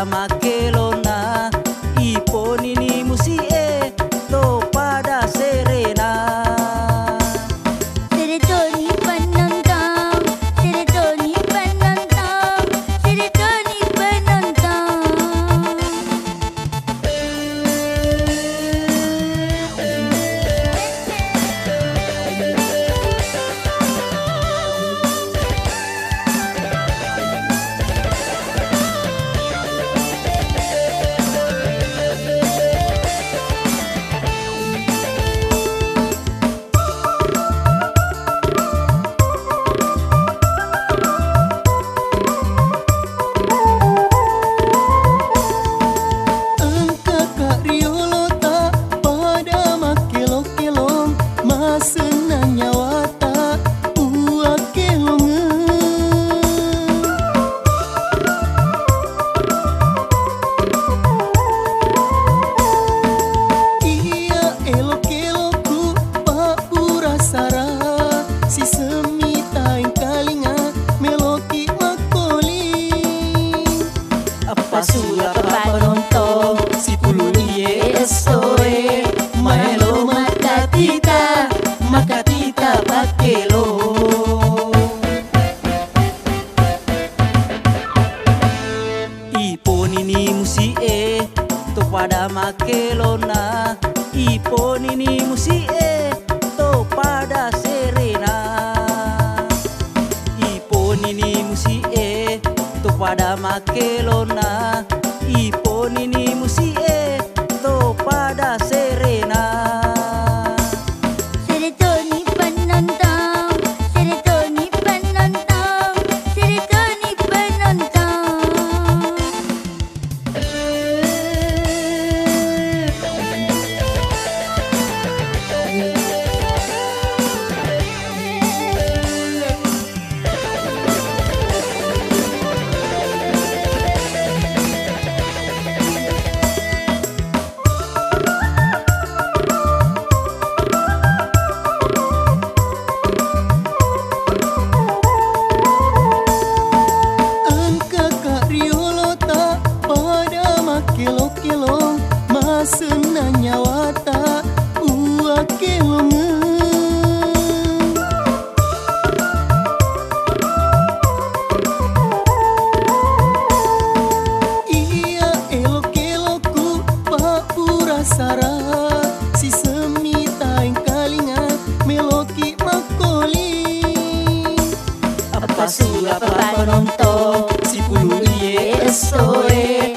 pada makelona ipo nini musi to pada serena. Seretoni penonton, seretoni penonton, seretoni penonton. Pasula penonton si pulu esoe maelo makatita pakelo. Ipo nini musi to pada makelona ipo nini musi to pada serena. Ipo nini musi to pada makelona ipo nini musi to pada serena. Seretoni penonton, seretoni penonton, seretoni penonton. Kilo-kilo masena nyawata uak kelonge. Iya elok-elokku papura sara si semita yang kalinga meloki makoli. Apa sudah penonton si pulu esoe